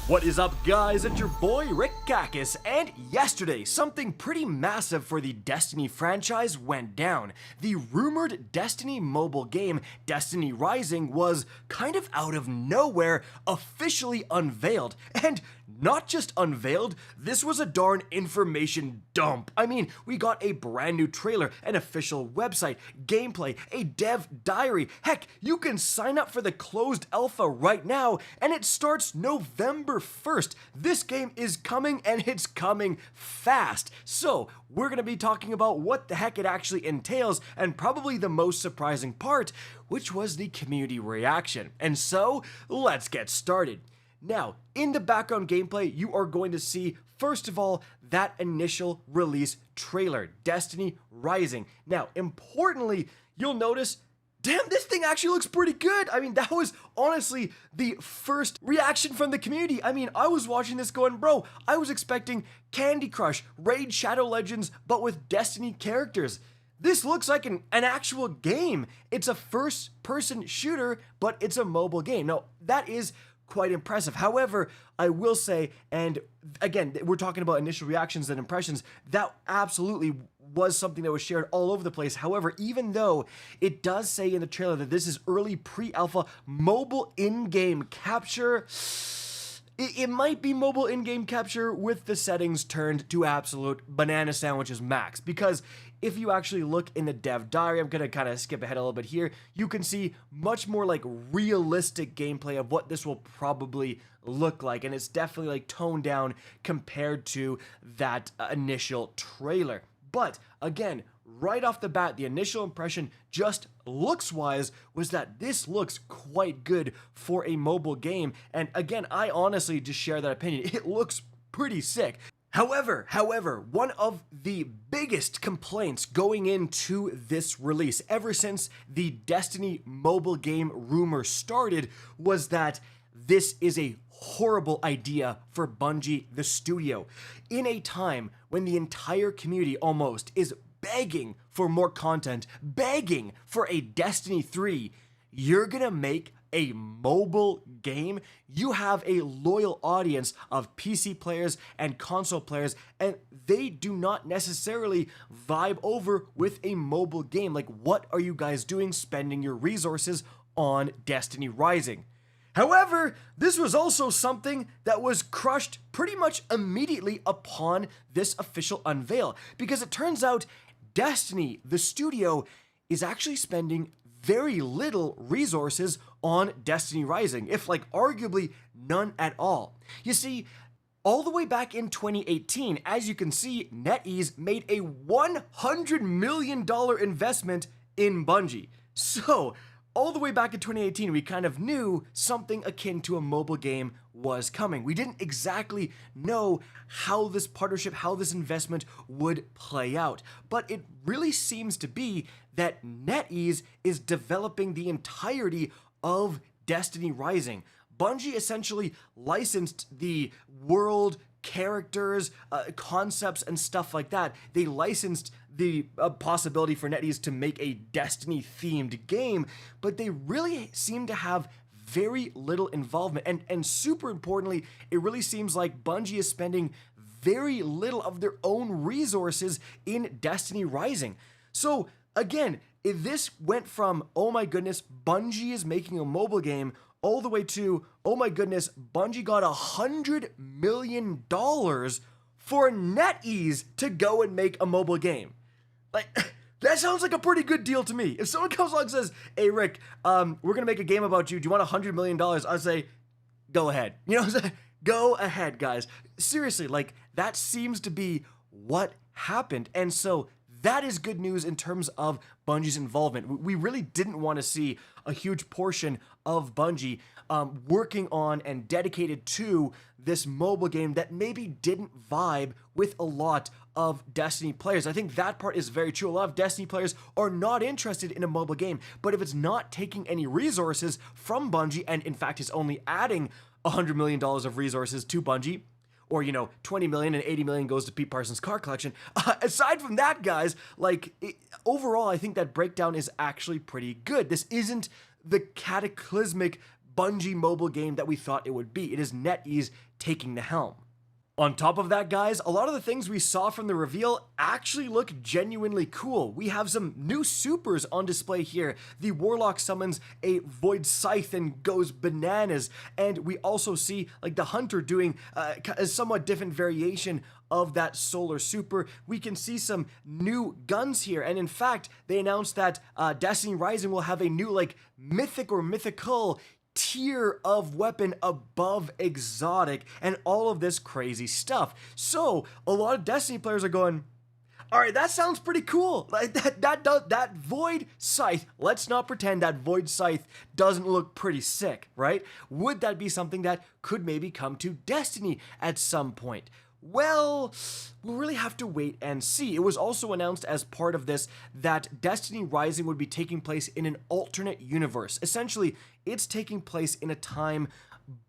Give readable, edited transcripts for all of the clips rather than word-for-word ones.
What is up, guys? It's your boy Rick Kakis, and yesterday something pretty massive for the Destiny franchise went down. The rumored Destiny mobile game, Destiny Rising, was kind of out of nowhere officially unveiled, and not just unveiled, this was a darn information dump. I mean, we got a brand new trailer, an official website, gameplay, a dev diary. Heck, you can sign up for the closed alpha right now, and it starts November 1st. This game is coming, and it's coming fast. So, we're going to be talking about what the heck it actually entails, and probably the most surprising part, which was the community reaction. And so, let's get started. Now, in the background gameplay, you are going to see, first of all, that initial release trailer, Destiny Rising. Now, importantly, you'll notice, damn, this thing actually looks pretty good. I mean, that was honestly the first reaction from the community. I mean, I was watching this going, bro, I was expecting Candy Crush, Raid Shadow Legends, but with Destiny characters. This looks like an actual game. It's a first-person shooter, but it's a mobile game. Now, that is quite impressive. However, I will say, and again, we're talking about initial reactions and impressions, that absolutely was something that was shared all over the place. However, even though it does say in the trailer that this is early pre-alpha mobile in-game capture, it might be mobile in-game capture with the settings turned to absolute banana sandwiches max, because if you actually look in the dev diary, I'm going to kind of skip ahead a little bit here, you can see much more like realistic gameplay of what this will probably look like, and it's definitely like toned down compared to that initial trailer. But again, right off the bat, the initial impression, just looks-wise, was that this looks quite good for a mobile game. And again, I honestly just share that opinion. It looks pretty sick. However, one of the biggest complaints going into this release, ever since the Destiny mobile game rumor started, was that this is a horrible idea for Bungie, the studio. In a time when the entire community almost is begging for more content, begging for a Destiny 3, you're gonna make a mobile game. You have a loyal audience of PC players and console players, and they do not necessarily vibe over with a mobile game. Like, what are you guys doing spending your resources on Destiny Rising? However, this was also something that was crushed pretty much immediately upon this official unveil, because it turns out Destiny, the studio, is actually spending very little resources on Destiny Rising, if like arguably none at all. You see, all the way back in 2018, as you can see, NetEase made a $100 million investment in Bungie. So, all the way back in 2018, we kind of knew something akin to a mobile game was coming. We didn't exactly know how this partnership, how this investment would play out, but it really seems to be that NetEase is developing the entirety of Destiny Rising. Bungie essentially licensed the world, characters, concepts, and stuff like that. They licensed the possibility for NetEase to make a Destiny-themed game, but they really seem to have very little involvement. And super importantly, it really seems like Bungie is spending very little of their own resources in Destiny Rising. So again, if this went from, oh my goodness, Bungie is making a mobile game, all the way to, oh my goodness, Bungie got $100 million for NetEase to go and make a mobile game. Like, that sounds like a pretty good deal to me. If someone comes along and says, hey Rick, we're gonna make a game about you, do you want $100 million? I'd say, go ahead. You know what I'm saying? Go ahead, guys. Seriously, like, that seems to be what happened. And so that is good news in terms of Bungie's involvement. We really didn't want to see a huge portion of Bungie working on and dedicated to this mobile game that maybe didn't vibe with a lot of Destiny players. I think that part is very true. A lot of Destiny players are not interested in a mobile game, but if it's not taking any resources from Bungie, and in fact is only adding $100 million of resources to Bungie, or, you know, 20 million and 80 million goes to Pete Parsons' car collection. Aside from that, guys, like, overall, I think that breakdown is actually pretty good. This isn't the cataclysmic Bungie mobile game that we thought it would be. It is NetEase taking the helm. On top of that, guys, a lot of the things we saw from the reveal actually look genuinely cool. We have some new supers on display here. The Warlock summons a Void Scythe and goes bananas, and we also see like the Hunter doing a somewhat different variation of that solar super. We can see some new guns here, and in fact, they announced that Destiny Rising will have a new like mythic or mythical tier of weapon above exotic and all of this crazy stuff. So a lot of Destiny players are going, all right, that sounds pretty cool. Like that Void Scythe, let's not pretend that Void Scythe doesn't look pretty sick, right? Would that be something that could maybe come to Destiny at some point? Well, we'll really have to wait and see. It was also announced as part of this that Destiny Rising would be taking place in an alternate universe. Essentially, it's taking place in a time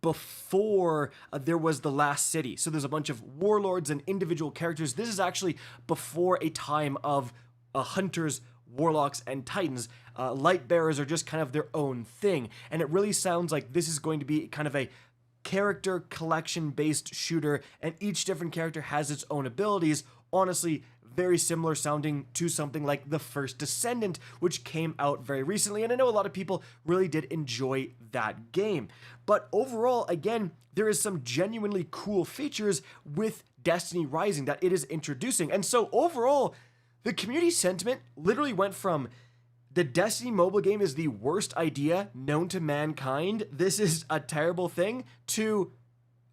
before there was the last city. So there's a bunch of warlords and individual characters. This is actually before a time of hunters, warlocks, and titans. Light bearers are just kind of their own thing. And it really sounds like this is going to be kind of a character collection based shooter, and each different character has its own abilities. Honestly, very similar sounding to something like The First Descendant, which came out very recently, and I know a lot of people really did enjoy that game. But overall, again, there is some genuinely cool features with Destiny Rising that it is introducing. And so overall, the community sentiment literally went from the Destiny mobile game is the worst idea known to mankind, this is a terrible thing, to,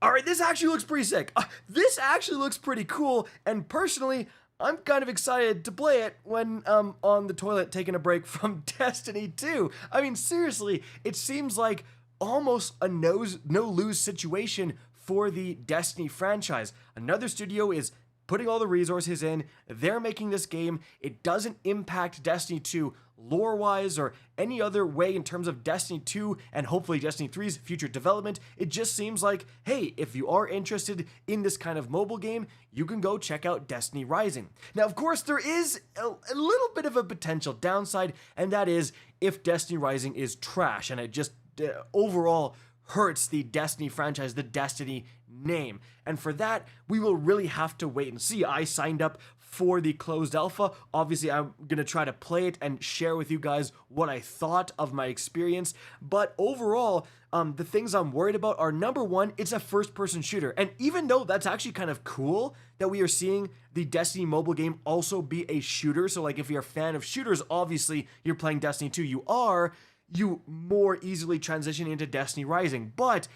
all right, this actually looks pretty sick. This actually looks pretty cool, and personally, I'm kind of excited to play it when I'm on the toilet taking a break from Destiny 2. I mean, seriously, it seems like almost a no-lose situation for the Destiny franchise. Another studio is putting all the resources in, they're making this game, it doesn't impact Destiny 2 lore-wise or any other way in terms of Destiny 2 and hopefully Destiny 3's future development. It just seems like, hey, if you are interested in this kind of mobile game, you can go check out Destiny Rising. Now, of course, there is a little bit of a potential downside, and that is if Destiny Rising is trash and it just overall hurts the Destiny franchise, the Destiny name. And for that, we will really have to wait and see. I signed up for the closed alpha. Obviously, I'm gonna try to play it and share with you guys what I thought of my experience. But overall, the things I'm worried about are, number one, it's a first-person shooter. And even though that's actually kind of cool that we are seeing the Destiny mobile game also be a shooter, so like if you're a fan of shooters, obviously you're playing Destiny 2, you more easily transition into Destiny Rising. But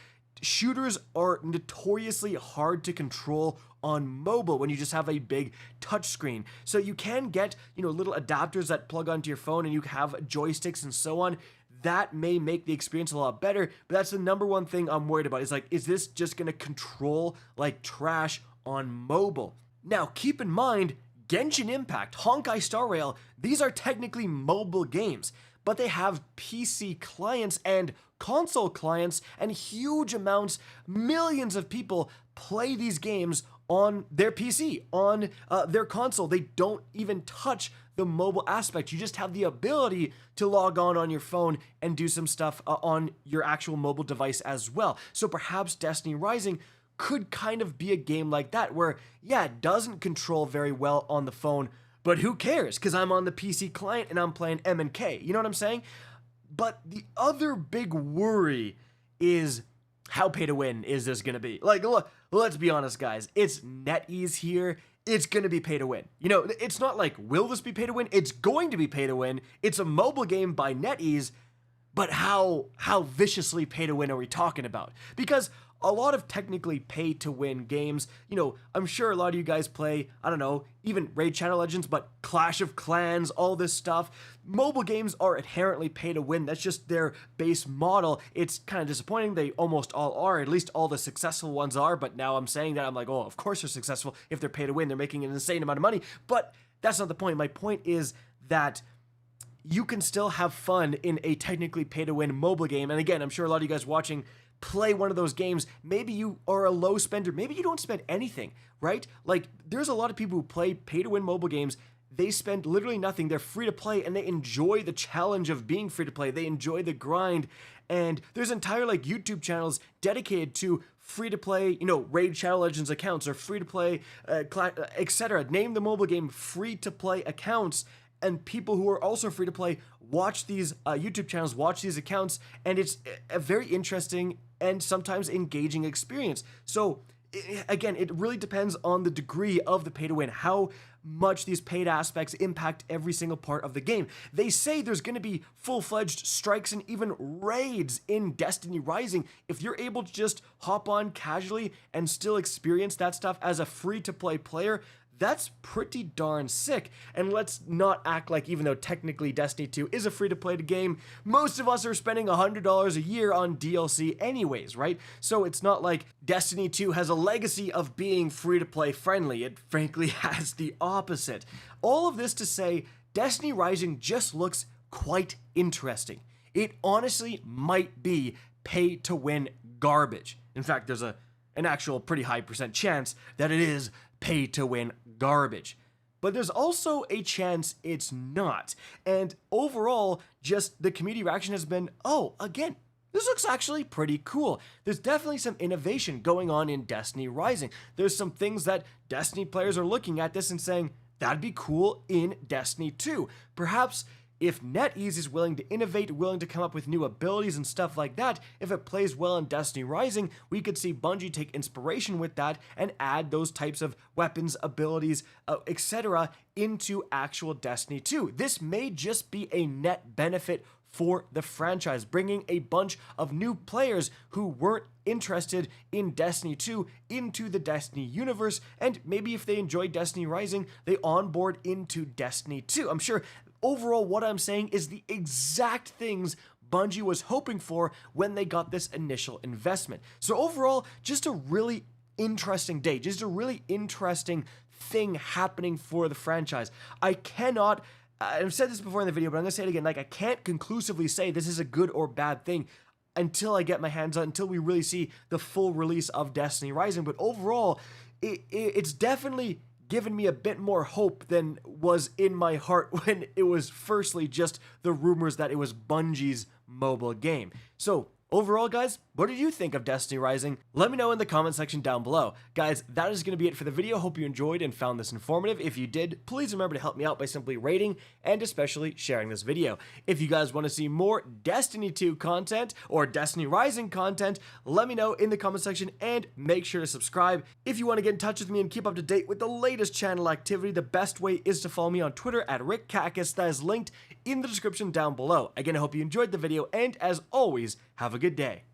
shooters are notoriously hard to control on mobile when you just have a big touchscreen. So you can get, little adapters that plug onto your phone and you have joysticks and so on. That may make the experience a lot better, but that's the number one thing I'm worried about. Is like, is this just gonna control like trash on mobile? Now, keep in mind, Genshin Impact, Honkai Star Rail, these are technically mobile games, but they have PC clients and console clients, and huge amounts, millions of people play these games on their PC, on their console. They don't even touch the mobile aspect. You just have the ability to log on your phone and do some stuff on your actual mobile device as well. So perhaps Destiny Rising could kind of be a game like that, where, yeah, it doesn't control very well on the phone, but who cares? Because I'm on the PC client and I'm playing M&K. You know what I'm saying? But the other big worry is, how pay to win is this gonna be? Like, look, let's be honest, guys. It's NetEase here. It's gonna be pay to win. It's not like, will this be pay to win? It's going to be pay to win. It's a mobile game by NetEase, but how viciously pay to win are we talking about? Because a lot of technically pay-to-win games, I'm sure a lot of you guys play, I don't know, even Raid Shadow Legends, but Clash of Clans, all this stuff. Mobile games are inherently pay-to-win. That's just their base model. It's kind of disappointing. They almost all are. At least all the successful ones are, but now I'm saying that, I'm like, oh, of course they're successful. If they're pay-to-win, they're making an insane amount of money. But that's not the point. My point is that you can still have fun in a technically pay-to-win mobile game. And again, I'm sure a lot of you guys watching play one of those games. Maybe you are a low spender. Maybe you don't spend anything, right? Like, there's a lot of people who play pay-to-win mobile games. They spend literally nothing. They're free to play, and they enjoy the challenge of being free to play. They enjoy the grind, and there's entire, like, YouTube channels dedicated to free-to-play, Raid Shadow Legends accounts or free-to-play, etc. Name the mobile game free-to-play accounts, and people who are also free-to-play watch these YouTube channels, watch these accounts, and it's a very interesting and sometimes engaging experience. So again, it really depends on the degree of the pay-to-win, how much these paid aspects impact every single part of the game. They say there's going to be full-fledged strikes and even raids in Destiny Rising. If you're able to just hop on casually and still experience that stuff as a free-to-play player, that's pretty darn sick. And let's not act like, even though technically Destiny 2 is a free-to-play game, most of us are spending $100 a year on DLC anyways, right? So it's not like Destiny 2 has a legacy of being free-to-play friendly. It frankly has the opposite. All of this to say, Destiny Rising just looks quite interesting. It honestly might be pay-to-win garbage. In fact, there's an actual pretty high % chance that it is pay-to-win garbage. But there's also a chance it's not. And overall, just the community reaction has been, oh, again, this looks actually pretty cool. There's definitely some innovation going on in Destiny Rising. There's some things that Destiny players are looking at this and saying, that'd be cool in Destiny 2. Perhaps if NetEase is willing to innovate, willing to come up with new abilities and stuff like that, if it plays well in Destiny Rising, we could see Bungie take inspiration with that and add those types of weapons, abilities, etc. into actual Destiny 2. This may just be a net benefit for the franchise, bringing a bunch of new players who weren't interested in Destiny 2 into the Destiny universe, and maybe if they enjoy Destiny Rising, they onboard into Destiny 2. I'm sure overall what I'm saying is the exact things Bungie was hoping for when they got this initial investment. So overall, just a really interesting day, just a really interesting thing happening for the franchise. I've said this before in the video, but I'm going to say it again, I can't conclusively say this is a good or bad thing until I get my hands on, until we really see the full release of Destiny Rising. But overall, it's definitely given me a bit more hope than was in my heart when it was firstly just the rumors that it was Bungie's mobile game. So overall, guys, what did you think of Destiny Rising? Let me know in the comment section down below. Guys, that is going to be it for the video. Hope you enjoyed and found this informative. If you did, please remember to help me out by simply rating and especially sharing this video. If you guys want to see more Destiny 2 content or Destiny Rising content, let me know in the comment section and make sure to subscribe. If you want to get in touch with me and keep up to date with the latest channel activity, the best way is to follow me on Twitter at RickCacus. That is linked in the description down below. Again, I hope you enjoyed the video, and as always, have a good day.